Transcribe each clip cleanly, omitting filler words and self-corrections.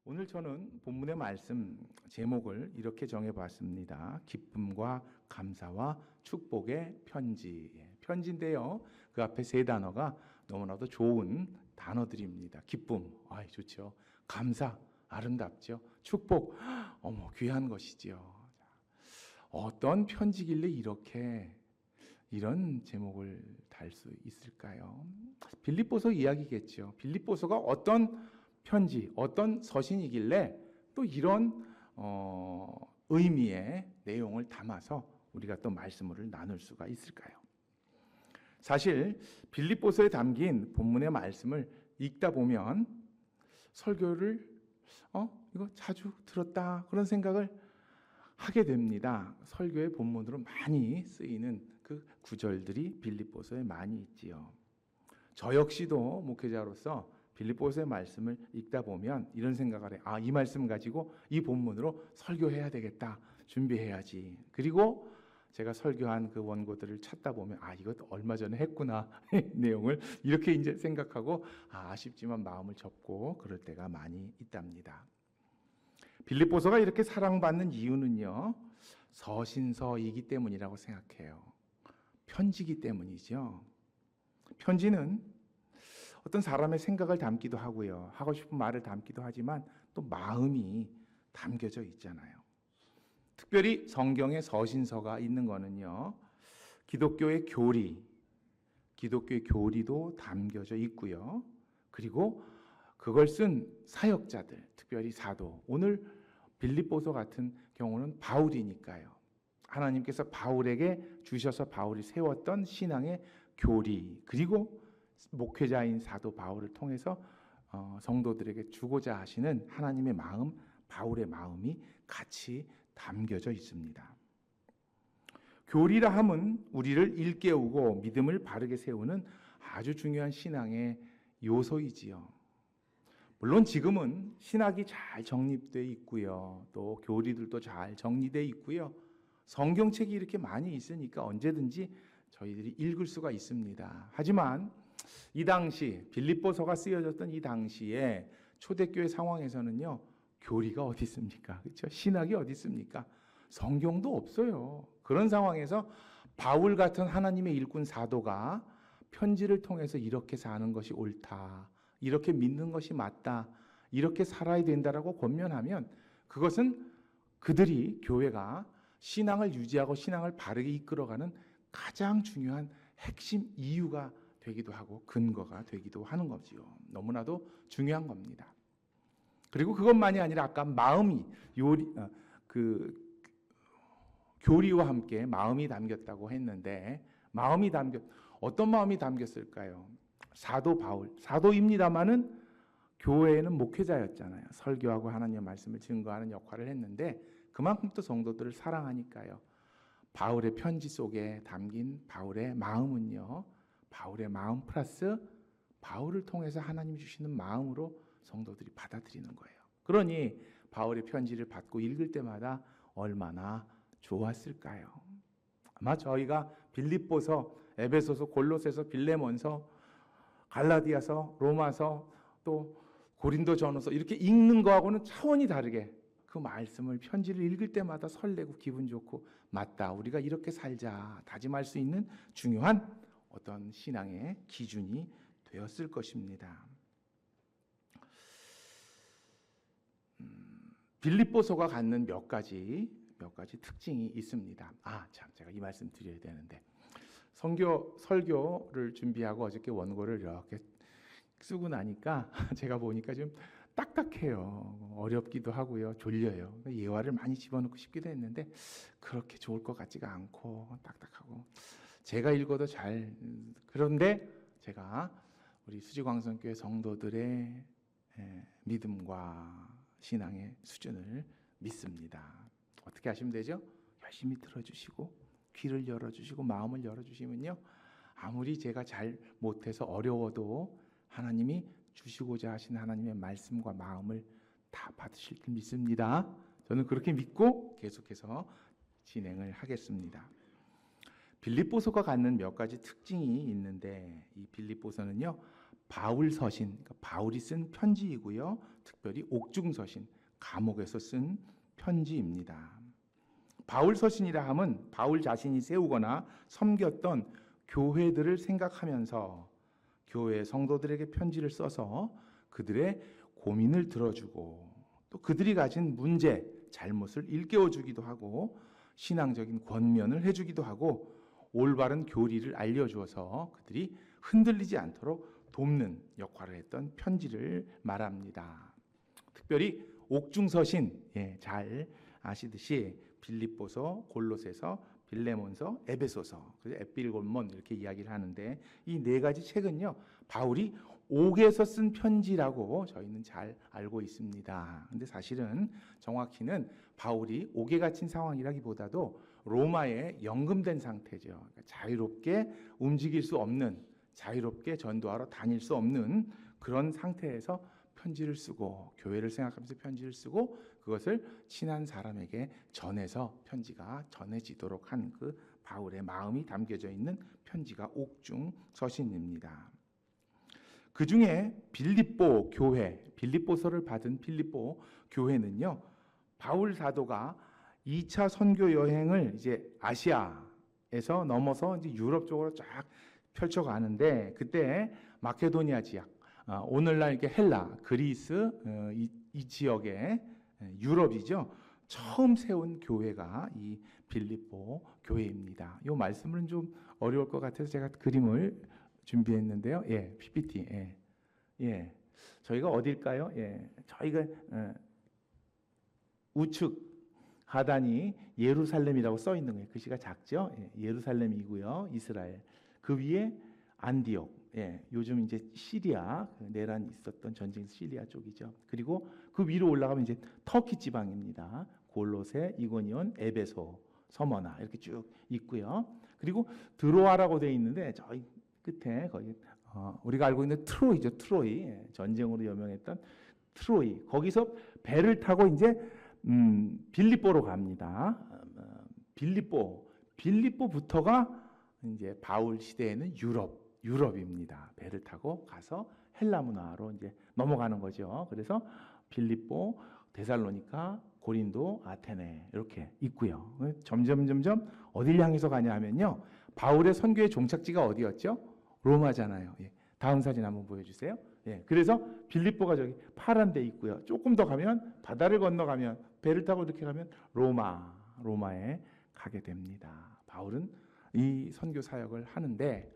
오늘 저는 본문의 말씀 제목을 이렇게 정해봤습니다. 기쁨과 감사와 축복의 편지. 편지인데요. 그 앞에 세 단어가 너무나도 좋은 단어들입니다. 기쁨, 좋죠. 감사, 아름답죠. 축복, 어머 귀한 것이지요. 어떤 편지길래 이런 제목을 달 수 있을까요? 빌립보서 이야기겠죠. 빌립보서가 어떤 편지, 어떤 서신이길래 또 이런 의미의 내용을 담아서 우리가 또 말씀을 나눌 수가 있을까요? 사실 빌립보서에 담긴 본문의 말씀을 읽다 보면 설교를 이거 자주 들었다 그런 생각을 하게 됩니다. 설교의 본문으로 많이 쓰이는 그 구절들이 빌립보서에 많이 있지요. 저 역시도 목회자로서 빌립보서의 말씀을 읽다 보면 이런 생각을 해요. 이 말씀 가지고 이 본문으로 설교해야 되겠다. 준비해야지. 그리고 제가 설교한 그 원고들을 찾다 보면 이것도 얼마 전에 했구나. 내용을 이렇게 이제 생각하고 아쉽지만 마음을 접고 그럴 때가 많이 있답니다. 빌립보서가 이렇게 사랑받는 이유는요. 서신서이기 때문이라고 생각해요. 편지이기 때문이죠. 편지는 어떤 사람의 생각을 담기도 하고요. 하고 싶은 말을 담기도 하지만 또 마음이 담겨져 있잖아요. 특별히 성경에 서신서가 있는 거는요. 기독교의 교리도 담겨져 있고요. 그리고 그걸 쓴 사역자들, 특별히 사도. 오늘 빌립보서 같은 경우는 바울이니까요. 하나님께서 바울에게 주셔서 바울이 세웠던 신앙의 교리, 그리고 목회자인 사도 바울을 통해서 성도들에게 주고자 하시는 하나님의 마음, 바울의 마음이 같이 담겨져 있습니다. 교리라 함은 우리를 일깨우고 믿음을 바르게 세우는 아주 중요한 신앙의 요소이지요. 물론 지금은 신학이 잘 정립되어 있고요. 또 교리들도 잘 정리되어 있고요. 성경책이 이렇게 많이 있으니까 언제든지 저희들이 읽을 수가 있습니다. 하지만 이 당시 빌립보서가 쓰여졌던 이 당시에 초대교회 상황에서는요. 교리가 어디 있습니까? 그렇죠? 신학이 어디 있습니까? 성경도 없어요. 그런 상황에서 바울 같은 하나님의 일꾼 사도가 편지를 통해서 이렇게 사는 것이 옳다. 이렇게 믿는 것이 맞다. 이렇게 살아야 된다라고 권면하면 그것은 그들이 교회가 신앙을 유지하고 신앙을 바르게 이끌어가는 가장 중요한 핵심 이유가 되기도 하고 근거가 되기도 하는 거지요. 너무나도 중요한 겁니다. 그리고 그것만이 아니라 아까 마음이 교리와 함께 마음이 담겼다고 했는데 어떤 마음이 담겼을까요? 사도 바울, 사도입니다마는 교회에는 목회자였잖아요. 설교하고 하나님의 말씀을 증거하는 역할을 했는데 그만큼 또 성도들을 사랑하니까요. 바울의 편지 속에 담긴 바울의 마음은요. 바울의 마음 플러스 바울을 통해서 하나님이 주시는 마음으로 성도들이 받아들이는 거예요. 그러니 바울의 편지를 받고 읽을 때마다 얼마나 좋았을까요? 아마 저희가 빌립보서, 에베소서, 골로새서, 빌레몬서, 갈라디아서, 로마서, 또 고린도전후서 이렇게 읽는 거하고는 차원이 다르게 그 말씀을 편지를 읽을 때마다 설레고 기분 좋고 맞다. 우리가 이렇게 살자 다짐할 수 있는 중요한 어떤 신앙의 기준이 되었을 것입니다. 빌립보서가 갖는 몇 가지 특징이 있습니다. 제가 이 말씀 드려야 되는데 설교를 준비하고 어저께 원고를 이렇게 쓰고 나니까 제가 보니까 좀 딱딱해요. 어렵기도 하고요. 졸려요. 예화를 많이 집어넣고 싶기도 했는데 그렇게 좋을 것 같지가 않고 딱딱하고 제가 읽어도 그런데 제가 우리 수지광성교회 성도들의 믿음과 신앙의 수준을 믿습니다. 어떻게 하시면 되죠? 열심히 들어주시고 귀를 열어주시고 마음을 열어주시면요. 아무리 제가 잘 못해서 어려워도 하나님이 주시고자 하신 하나님의 말씀과 마음을 다 받으실 줄 믿습니다. 저는 그렇게 믿고 계속해서 진행을 하겠습니다. 빌립보서가 갖는 몇 가지 특징이 있는데 이 빌립보서는요. 바울 서신, 그러니까 바울이 쓴 편지이고요. 특별히 옥중 서신, 감옥에서 쓴 편지입니다. 바울 서신이라 함은 바울 자신이 세우거나 섬겼던 교회들을 생각하면서 교회 성도들에게 편지를 써서 그들의 고민을 들어주고 또 그들이 가진 문제, 잘못을 일깨워 주기도 하고 신앙적인 권면을 해주기도 하고 올바른 교리를 알려주어서 그들이 흔들리지 않도록 돕는 역할을 했던 편지를 말합니다. 특별히 옥중서신, 잘 아시듯이 빌립보서, 골로새서, 빌레몬서, 에베소서, 에필골몬 이렇게 이야기를 하는데 이 네 가지 책은요 바울이 옥에서 쓴 편지라고 저희는 잘 알고 있습니다. 근데 사실은 정확히는 바울이 옥에 갇힌 상황이라기보다도 로마에 연금된 상태죠. 그러니까 자유롭게 움직일 수 없는, 자유롭게 전도하러 다닐 수 없는 그런 상태에서 편지를 쓰고 교회를 생각하면서 편지를 쓰고 그것을 친한 사람에게 전해서 편지가 전해지도록 한 그 바울의 마음이 담겨져 있는 편지가 옥중 서신입니다. 그 중에 빌립보 교회, 빌립보서를 받은 빌립보 교회는요, 바울 사도가 2차 선교 여행을 이제 아시아에서 넘어서 이제 유럽 쪽으로 쫙 펼쳐가는데 그때 마케도니아 지역, 오늘날 이렇게 헬라, 그리스 이 지역의 유럽이죠. 처음 세운 교회가 이 빌립보 교회입니다. 이 말씀은 좀 어려울 것 같아서 제가 그림을 준비했는데요. PPT. 저희가 어딜까요? 저희가 우측 하단이 예루살렘이라고 써 있는 거예요. 글씨가 작죠? 예루살렘이고요. 이스라엘. 그 위에 안디옥. 요즘 이제 시리아 내란 있었던 전쟁 시리아 쪽이죠. 그리고 그 위로 올라가면 이제 터키 지방입니다. 골로새, 이고니온, 에베소, 서머나 이렇게 쭉 있고요. 그리고 드로아라고 돼 있는데 저희 끝에 거기 우리가 알고 있는 트로이죠. 트로이. 전쟁으로 유명했던 트로이. 거기서 배를 타고 이제 빌립보로 갑니다. 빌립보부터가 이제 바울 시대에는 유럽입니다. 배를 타고 가서 헬라 문화로 이제 넘어가는 거죠. 그래서 빌립보, 데살로니가, 고린도, 아테네 이렇게 있고요. 점점 어딜 향해서 가냐 하면요. 바울의 선교의 종착지가 어디였죠? 로마잖아요. 다음 사진 한번 보여주세요. 그래서 빌립보가 저기 파란 데 있고요. 조금 더 가면 바다를 건너가면 배를 타고 이렇게 가면 로마에 가게 됩니다. 바울은 이 선교 사역을 하는데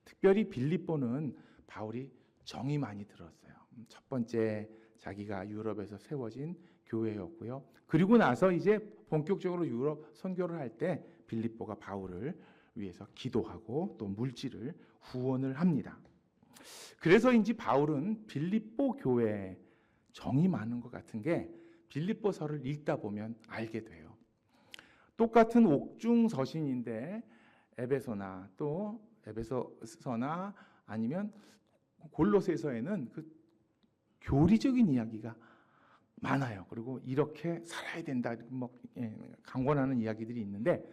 특별히 빌립보는 바울이 정이 많이 들었어요. 첫 번째 자기가 유럽에서 세워진 교회였고요. 그리고 나서 이제 본격적으로 유럽 선교를 할 때 빌립보가 바울을 위해서 기도하고 또 물질을 후원을 합니다. 그래서인지 바울은 빌립보 교회에 정이 많은 것 같은 게 빌립보서를 읽다 보면 알게 돼요. 똑같은 옥중 서신인데 에베소나 또 에베소서나 아니면 골로새서에는 그 교리적인 이야기가 많아요. 그리고 이렇게 살아야 된다, 강권하는 이야기들이 있는데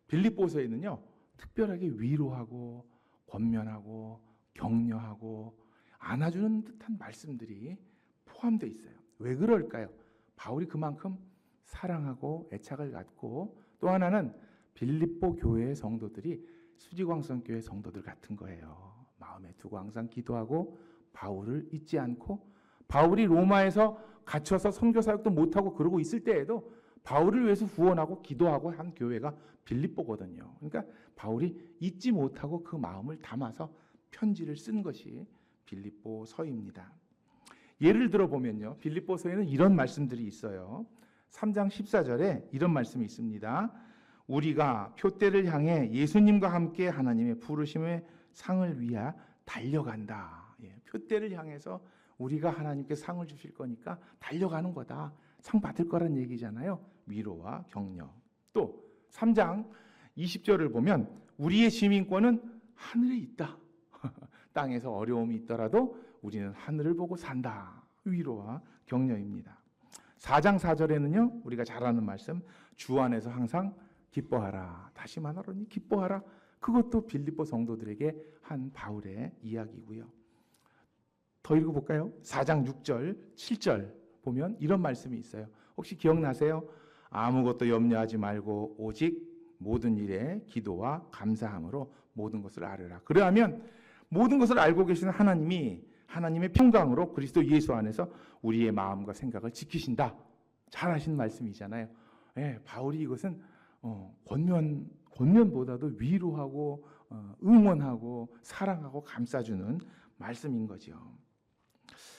빌립보서에는요 특별하게 위로하고 권면하고 격려하고 안아주는 듯한 말씀들이 포함되어 있어요. 왜 그럴까요? 바울이 그만큼 사랑하고 애착을 갖고 또 하나는 빌립보 교회의 성도들이 수지광성교회 성도들 같은 거예요. 마음에 두고 항상 기도하고 바울을 잊지 않고 바울이 로마에서 갇혀서 선교 사역도 못하고 그러고 있을 때에도 바울을 위해서 후원하고 기도하고 한 교회가 빌립보거든요. 그러니까 바울이 잊지 못하고 그 마음을 담아서 편지를 쓴 것이 빌립보서입니다. 예를 들어 보면요. 빌립보서에는 이런 말씀들이 있어요. 3장 14절에 이런 말씀이 있습니다. 우리가 표대를 향해 예수님과 함께 하나님의 부르심의 상을 위하 달려간다. 표대를 향해서 우리가 하나님께 상을 주실 거니까 달려가는 거다. 상 받을 거란 얘기잖아요. 위로와 격려. 또 3장 20절을 보면 우리의 시민권은 하늘에 있다. 땅에서 어려움이 있더라도 우리는 하늘을 보고 산다. 위로와 격려입니다. 4장 4절에는요. 우리가 잘 아는 말씀 주 안에서 항상 기뻐하라. 다시 말하노니 기뻐하라. 그것도 빌립보 성도들에게 한 바울의 이야기고요. 더 읽어볼까요? 4장 6절, 7절 보면 이런 말씀이 있어요. 혹시 기억나세요? 아무것도 염려하지 말고 오직 모든 일에 기도와 감사함으로 모든 것을 알으라. 그러하면 모든 것을 알고 계시는 하나님이 하나님의 평강으로 그리스도 예수 안에서 우리의 마음과 생각을 지키신다. 잘 하신 말씀이잖아요. 예, 바울이 이것은 권면보다도 위로하고 응원하고 사랑하고 감싸주는 말씀인 거죠.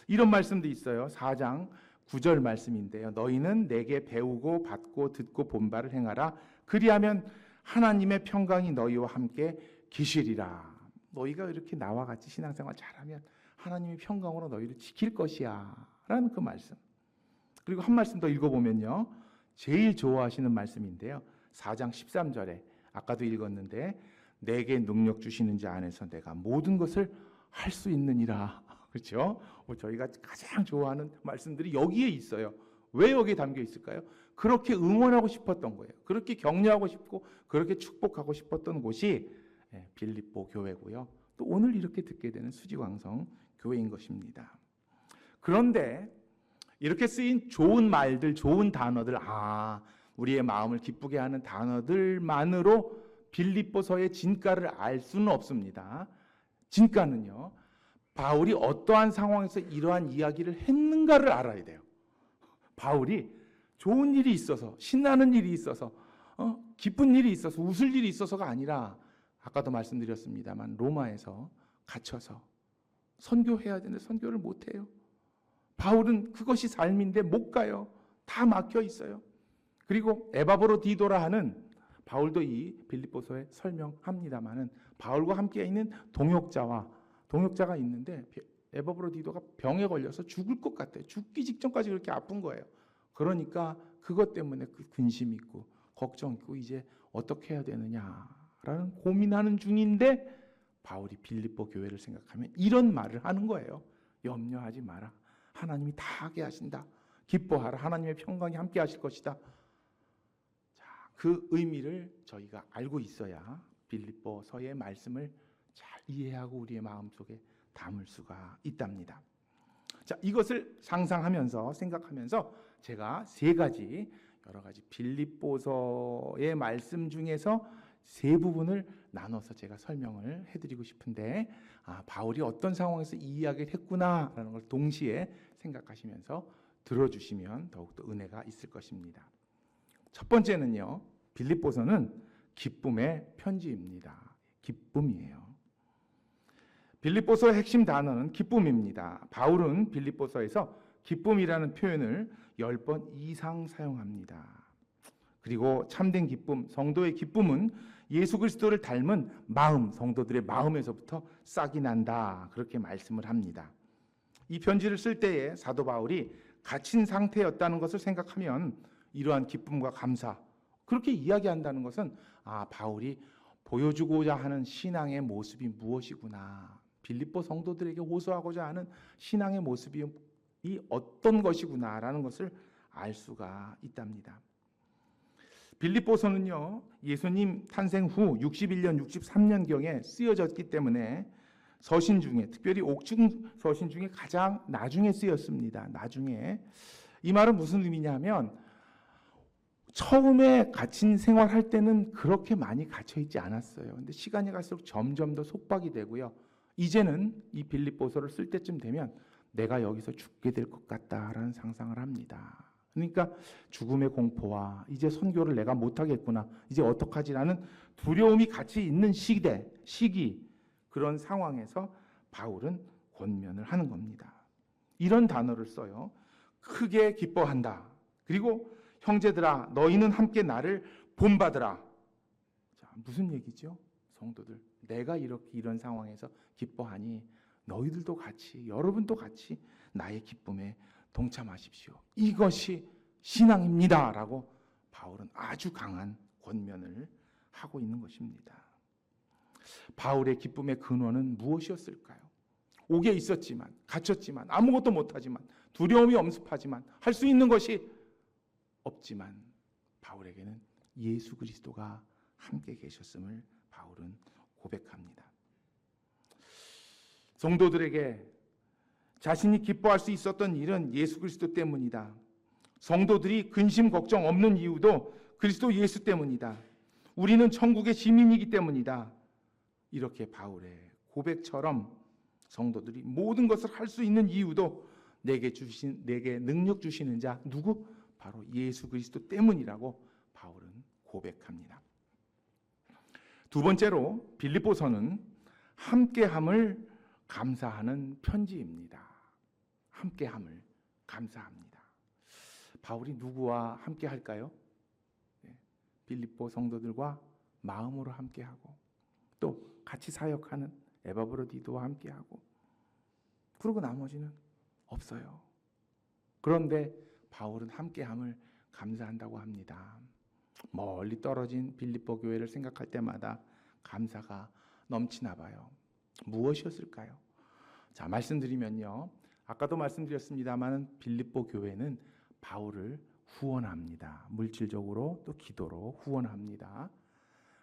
이런 말씀도 있어요. 4장 9절 말씀인데요. 너희는 내게 배우고 받고 듣고 본 바를 행하라. 그리하면 하나님의 평강이 너희와 함께 계시리라. 너희가 이렇게 나와 같이 신앙생활 잘하면 하나님의 평강으로 너희를 지킬 것이야 라는 그 말씀. 그리고 한 말씀 더 읽어보면요, 제일 좋아하시는 말씀인데요, 4장 13절에 아까도 읽었는데 내게 능력 주시는 자 안에서 내가 모든 것을 할 수 있느니라. 그렇죠? 저희가 가장 좋아하는 말씀들이 여기에 있어요. 왜 여기에 담겨 있을까요? 그렇게 응원하고 싶었던 거예요. 그렇게 격려하고 싶고 그렇게 축복하고 싶었던 곳이 빌립보 교회고요. 또 오늘 이렇게 듣게 되는 수지광성 교회인 것입니다. 그런데 이렇게 쓰인 좋은 말들, 좋은 단어들, 우리의 마음을 기쁘게 하는 단어들만으로 빌립보서의 진가를 알 수는 없습니다. 진가는요, 바울이 어떠한 상황에서 이러한 이야기를 했는가를 알아야 돼요. 바울이 좋은 일이 있어서, 신나는 일이 있어서, 기쁜 일이 있어서, 웃을 일이 있어서가 아니라 아까도 말씀드렸습니다만 로마에서 갇혀서 선교해야 되는데 선교를 못해요. 바울은 그것이 삶인데 못 가요. 다 막혀 있어요. 그리고 에바브로디도라 하는, 바울도 이 빌립보서에 설명합니다마는 바울과 함께 있는 동역자가 있는데 에바브로디도가 병에 걸려서 죽을 것 같아요. 죽기 직전까지 그렇게 아픈 거예요. 그러니까 그것 때문에 그 근심 있고 걱정 있고 이제 어떻게 해야 되느냐라는 고민하는 중인데 바울이 빌립보 교회를 생각하면 이런 말을 하는 거예요. 염려하지 마라. 하나님이 다 하게 하신다. 기뻐하라. 하나님의 평강이 함께 하실 것이다. 자, 그 의미를 저희가 알고 있어야 빌립보서의 말씀을 잘 이해하고 우리의 마음속에 담을 수가 있답니다. 자, 이것을 상상하면서 생각하면서 제가 여러 가지 빌립보서의 말씀 중에서 세 부분을 나눠서 제가 설명을 해드리고 싶은데, 바울이 어떤 상황에서 이 이야기를 했구나라는 걸 동시에 생각하시면서 들어주시면 더욱더 은혜가 있을 것입니다. 첫 번째는요, 빌립보서는 기쁨의 편지입니다. 기쁨이에요. 빌립보서의 핵심 단어는 기쁨입니다. 바울은 빌립보서에서 기쁨이라는 표현을 10번 이상 사용합니다. 그리고 참된 기쁨, 성도의 기쁨은 예수 그리스도를 닮은 마음, 성도들의 마음에서부터 싹이 난다. 그렇게 말씀을 합니다. 이 편지를 쓸 때에 사도 바울이 갇힌 상태였다는 것을 생각하면 이러한 기쁨과 감사, 그렇게 이야기한다는 것은 바울이 보여주고자 하는 신앙의 모습이 무엇이구나, 빌립보 성도들에게 호소하고자 하는 신앙의 모습이 어떤 것이구나라는 것을 알 수가 있답니다. 빌립보서는요, 예수님 탄생 후 61년, 63년경에 쓰여졌기 때문에 서신 중에, 특별히 옥중 서신 중에 가장 나중에 쓰였습니다. 나중에. 이 말은 무슨 의미냐면, 처음에 갇힌 생활할 때는 그렇게 많이 갇혀 있지 않았어요. 근데 시간이 갈수록 점점 더 속박이 되고요. 이제는 이 빌립보서를 쓸 때쯤 되면 내가 여기서 죽게 될 것 같다라는 상상을 합니다. 그러니까 죽음의 공포와 이제 선교를 내가 못하겠구나, 이제 어떡하지라는 두려움이 같이 있는 시기, 그런 상황에서 바울은 권면을 하는 겁니다. 이런 단어를 써요. 크게 기뻐한다. 그리고 형제들아, 너희는 함께 나를 본받으라. 자, 무슨 얘기죠? 성도들, 내가 이런 상황에서 기뻐하니 너희들도 같이, 여러분도 같이 나의 기쁨에 동참하십시오. 이것이 신앙입니다. 라고 바울은 아주 강한 권면을 하고 있는 것입니다. 바울의 기쁨의 근원은 무엇이었을까요? 옥에 있었지만, 갇혔지만, 아무것도 못하지만, 두려움이 엄습하지만, 할 수 있는 것이 없지만 바울에게는 예수 그리스도가 함께 계셨음을 바울은 고백합니다. 성도들에게 자신이 기뻐할 수 있었던 일은 예수 그리스도 때문이다. 성도들이 근심 걱정 없는 이유도 그리스도 예수 때문이다. 우리는 천국의 시민이기 때문이다. 이렇게 바울의 고백처럼 성도들이 모든 것을 할 수 있는 이유도 내게 능력 주시는 자 누구? 바로 예수 그리스도 때문이라고 바울은 고백합니다. 두 번째로 빌립보서는 함께함을 감사하는 편지입니다. 함께함을 감사합니다. 바울이 누구와 함께할까요? 빌립보 성도들과 마음으로 함께하고 또 같이 사역하는 에바브로디도와 함께하고 그리고 나머지는 없어요. 그런데 바울은 함께함을 감사한다고 합니다. 멀리 떨어진 빌립보 교회를 생각할 때마다 감사가 넘치나 봐요. 무엇이었을까요? 자, 말씀드리면요. 아까도 말씀드렸습니다만 빌립보 교회는 바울을 후원합니다. 물질적으로 또 기도로 후원합니다.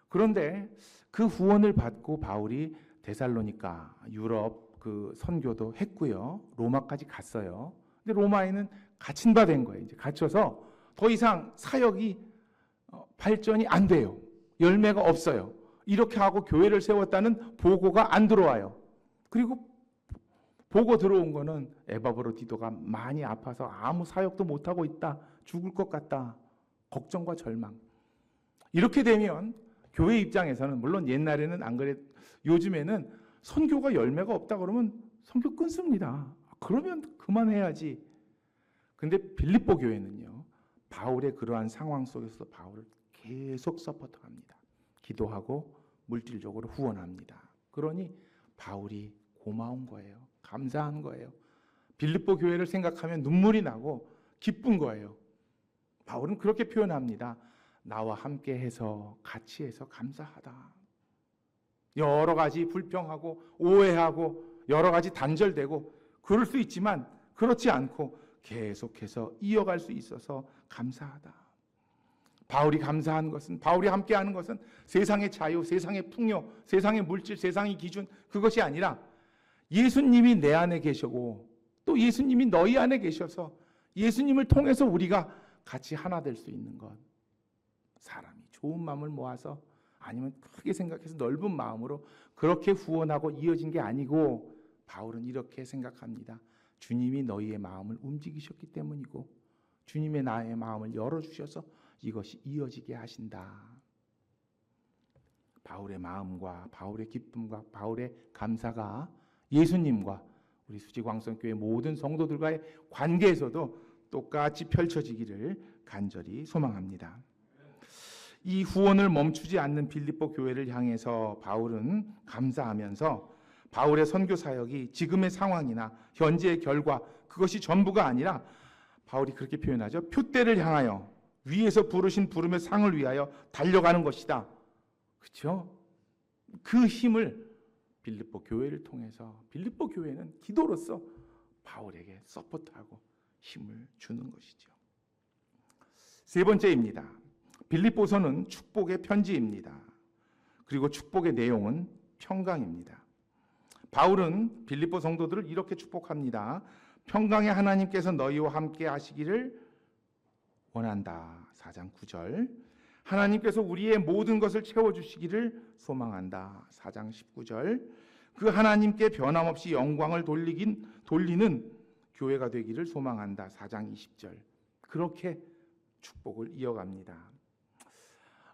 그런데 그 후원을 받고 바울이 데살로니가 유럽 그 선교도 했고요. 로마까지 갔어요. 근데 로마에는 갇힌 바 된 거예요. 이제 갇혀서 더 이상 사역이 발전이 안 돼요. 열매가 없어요. 이렇게 하고 교회를 세웠다는 보고가 안 들어와요. 그리고 보고 들어온 거는 에바브로디도가 많이 아파서 아무 사역도 못하고 있다. 죽을 것 같다. 걱정과 절망. 이렇게 되면 교회 입장에서는 물론 옛날에는 안 그래 요즘에는 선교가 열매가 없다 그러면 선교 끊습니다. 그러면 그만해야지. 근데 빌립보 교회는요. 바울의 그러한 상황 속에서 바울을 계속 서포트합니다. 기도하고 물질적으로 후원합니다. 그러니 바울이 고마운 거예요. 감사한 거예요. 빌립보 교회를 생각하면 눈물이 나고 기쁜 거예요. 바울은 그렇게 표현합니다. 나와 함께 해서 같이 해서 감사하다. 여러 가지 불평하고 오해하고 여러 가지 단절되고 그럴 수 있지만 그렇지 않고 계속해서 이어갈 수 있어서 감사하다. 바울이 감사한 것은 바울이 함께하는 것은 세상의 자유, 세상의 풍요, 세상의 물질, 세상의 기준 그것이 아니라 예수님이 내 안에 계시고 또 예수님이 너희 안에 계셔서 예수님을 통해서 우리가 같이 하나 될 수 있는 것. 사람이 좋은 마음을 모아서 아니면 크게 생각해서 넓은 마음으로 그렇게 후원하고 이어진 게 아니고 바울은 이렇게 생각합니다. 주님이 너희의 마음을 움직이셨기 때문이고 주님의 나의 마음을 열어주셔서 이것이 이어지게 하신다. 바울의 마음과 바울의 기쁨과 바울의 감사가 예수님과 우리 수지광성교회 모든 성도들과의 관계에서도 똑같이 펼쳐지기를 간절히 소망합니다. 이 후원을 멈추지 않는 빌립보 교회를 향해서 바울은 감사하면서 바울의 선교 사역이 지금의 상황이나 현재의 결과 그것이 전부가 아니라 바울이 그렇게 표현하죠. 표대를 향하여 위에서 부르신 부름의 상을 위하여 달려가는 것이다. 그렇죠? 그 힘을 빌립보 교회를 통해서 빌립보 교회는 기도로서 바울에게 서포트하고 힘을 주는 것이죠. 세 번째입니다. 빌립보서는 축복의 편지입니다. 그리고 축복의 내용은 평강입니다. 바울은 빌립보 성도들을 이렇게 축복합니다. 평강의 하나님께서 너희와 함께 하시기를 원한다. 4장 9절. 하나님께서 우리의 모든 것을 채워주시기를 소망한다. 4장 19절. 그 하나님께 변함없이 영광을 돌리는 교회가 되기를 소망한다. 4장 20절. 그렇게 축복을 이어갑니다.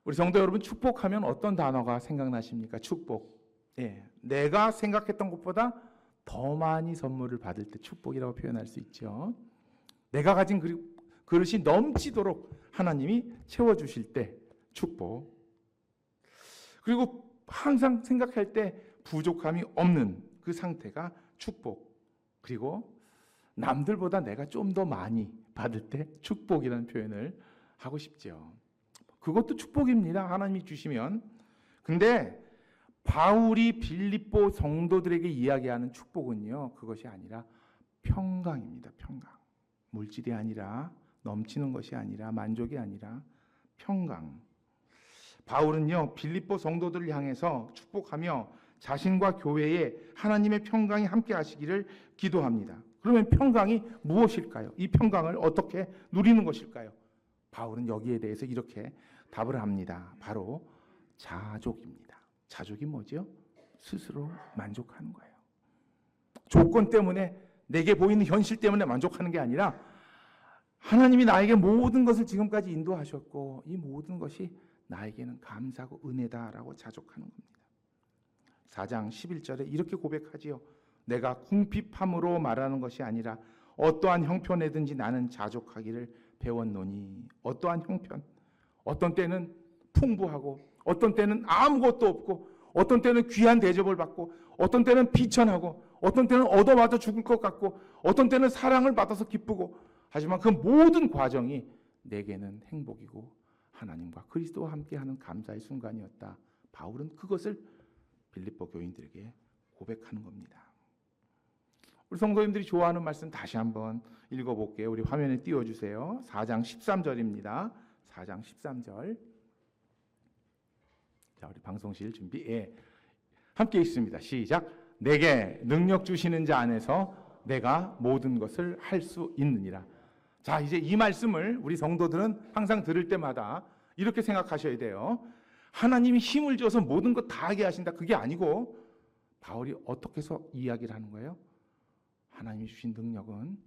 우리 성도 여러분, 축복하면 어떤 단어가 생각나십니까? 축복. 예, 내가 생각했던 것보다 더 많이 선물을 받을 때 축복이라고 표현할 수 있죠. 내가 가진 그릇이 넘치도록 하나님이 채워주실 때 축복. 그리고 항상 생각할 때 부족함이 없는 그 상태가 축복. 그리고 남들보다 내가 좀 더 많이 받을 때 축복이라는 표현을 하고 싶죠. 그것도 축복입니다. 하나님이 주시면. 근데 바울이 빌립보 성도들에게 이야기하는 축복은요, 그것이 아니라 평강입니다. 평강. 물질이 아니라 넘치는 것이 아니라 만족이 아니라 평강. 바울은요, 빌립보 성도들을 향해서 축복하며 자신과 교회에 하나님의 평강이 함께 하시기를 기도합니다. 그러면 평강이 무엇일까요? 이 평강을 어떻게 누리는 것일까요? 바울은 여기에 대해서 이렇게 답을 합니다. 바로 자족입니다. 자족이 뭐죠? 스스로 만족하는 거예요. 조건 때문에, 내게 보이는 현실 때문에 만족하는 게 아니라 하나님이 나에게 모든 것을 지금까지 인도하셨고 이 모든 것이 나에게는 감사하고 은혜다라고 자족하는 겁니다. 4장 11절에 이렇게 고백하지요. 내가 궁핍함으로 말하는 것이 아니라 어떠한 형편에든지 나는 자족하기를 배웠노니. 어떠한 형편, 어떤 때는 풍부하고 어떤 때는 아무것도 없고 어떤 때는 귀한 대접을 받고 어떤 때는 비천하고 어떤 때는 얻어맞아 죽을 것 같고 어떤 때는 사랑을 받아서 기쁘고, 하지만 그 모든 과정이 내게는 행복이고 하나님과 그리스도와 함께하는 감사의 순간이었다. 바울은 그것을 빌립보 교인들에게 고백하는 겁니다. 우리 성도님들이 좋아하는 말씀 다시 한번 읽어볼게요. 우리 화면에 띄워주세요. 4장 13절입니다. 4장 13절. 자, 우리 방송실 준비. 예. 함께 있습니다. 시작. 내게 능력 주시는 자 안에서 내가 모든 것을 할 수 있느니라. 자, 이제 이 말씀을 우리 성도들은 항상 들을 때마다 이렇게 생각하셔야 돼요. 하나님이 힘을 줘서 모든 것 다 하게 하신다. 그게 아니고 바울이 어떻게 해서 이야기를 하는 거예요? 하나님이 주신 능력은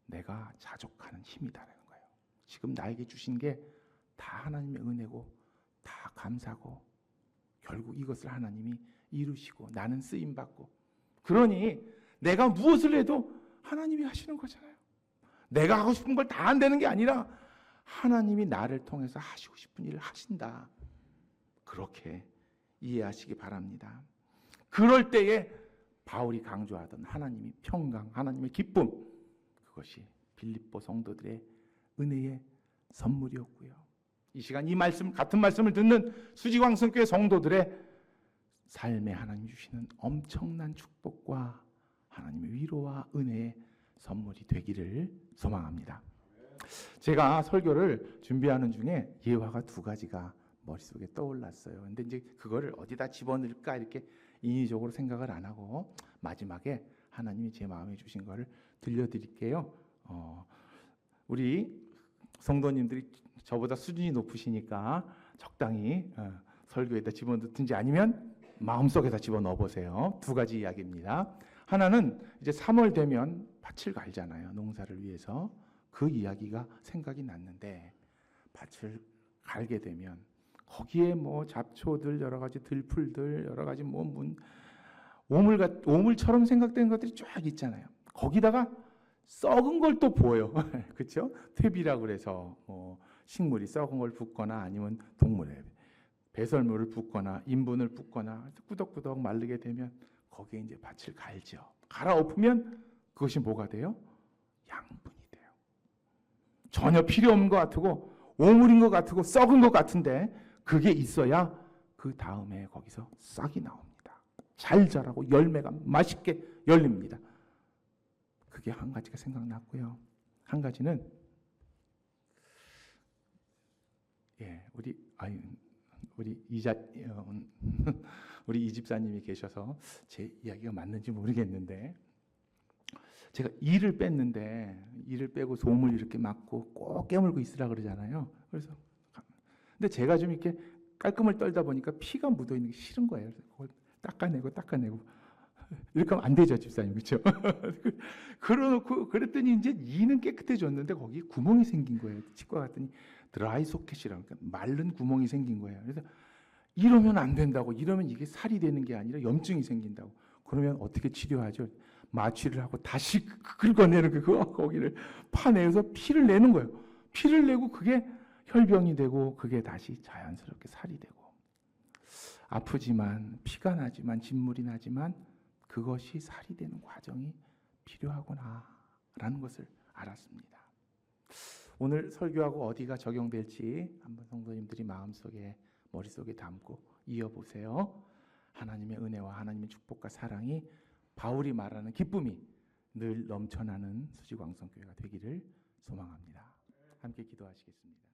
내가 자족하는 힘이다라는 거예요. 지금 나에게 주신 게 다 하나님의 은혜고 다 감사고 결국 이것을 하나님이 이루시고 나는 쓰임받고, 그러니 내가 무엇을 해도 하나님이 하시는 거잖아요. 내가 하고 싶은 걸 다 한다는 게 아니라 하나님이 나를 통해서 하시고 싶은 일을 하신다. 그렇게 이해하시기 바랍니다. 그럴 때에 바울이 강조하던 하나님의 평강, 하나님의 기쁨, 그것이 빌립보 성도들의 은혜의 선물이었고요. 이 시간 이 말씀, 같은 말씀을 듣는 수지광성교회 성도들의 삶에 하나님 주시는 엄청난 축복과 하나님의 위로와 은혜의 선물이 되기를 소망합니다. 제가 설교를 준비하는 중에 예화가 두 가지가 머릿속에 떠올랐어요. 근데 이제 그거를 어디다 집어넣을까 이렇게 인위적으로 생각을 안 하고 마지막에 하나님이 제 마음에 주신 거를 들려드릴게요. 우리 성도님들이 저보다 수준이 높으시니까 적당히 설교에다 집어넣든지 아니면 마음속에다 집어넣어 보세요. 두 가지 이야기입니다. 하나는 이제 3월 되면 밭을 갈잖아요. 농사를 위해서. 그 이야기가 생각이 났는데, 밭을 갈게 되면 거기에 뭐 잡초들, 여러 가지 들풀들, 여러 가지 뭐 오물처럼 생각되는 것들이 쫙 있잖아요. 거기다가 썩은 걸 또 보여. 그렇죠? 퇴비라고 그래서 식물이 썩은 걸 붓거나 아니면 동물의 배설물을 붓거나 인분을 붓거나 꾸덕꾸덕 마르게 되면 거기에 이제 밭을 갈죠. 갈아엎으면 그것이 뭐가 돼요? 양분이 돼요. 전혀 필요 없는 것 같고 오물인 것 같고 썩은 것 같은데 그게 있어야 그 다음에 거기서 싹이 나옵니다. 잘 자라고 열매가 맛있게 열립니다. 그게 한 가지가 생각났고요. 한 가지는 우리 이 집사님이 계셔서 제 이야기가 맞는지 모르겠는데, 제가 이를 뺐는데 이를 빼고 솜을 이렇게 막고 꼭 깨물고 있으라 그러잖아요. 그래서 근데 제가 좀 이렇게 깔끔을 떨다 보니까 피가 묻어 있는 게 싫은 거예요. 그래서 그걸 닦아내고 이렇게 하면 안 되죠, 집사님. 그렇죠? 그러놓고 그랬더니 이제 이는 깨끗해졌는데 거기 구멍이 생긴 거예요. 치과 갔더니 드라이 소켓이라고, 그러니까 마른 구멍이 생긴 거예요. 그래서 이러면 안 된다고, 이러면 이게 살이 되는 게 아니라 염증이 생긴다고. 그러면 어떻게 치료하죠? 마취를 하고 다시 긁어내는 거기를 파내서 피를 내는 거예요. 피를 내고 그게 혈병이 되고 그게 다시 자연스럽게 살이 되고, 아프지만 피가 나지만 진물이 나지만 그것이 살이 되는 과정이 필요하구나라는 것을 알았습니다. 오늘 설교하고 어디가 적용될지 한번 성도님들이 마음속에 머릿속에 담고 이어보세요. 하나님의 은혜와 하나님의 축복과 사랑이, 바울이 말하는 기쁨이 늘 넘쳐나는 수지광성교회가 되기를 소망합니다. 함께 기도하시겠습니다.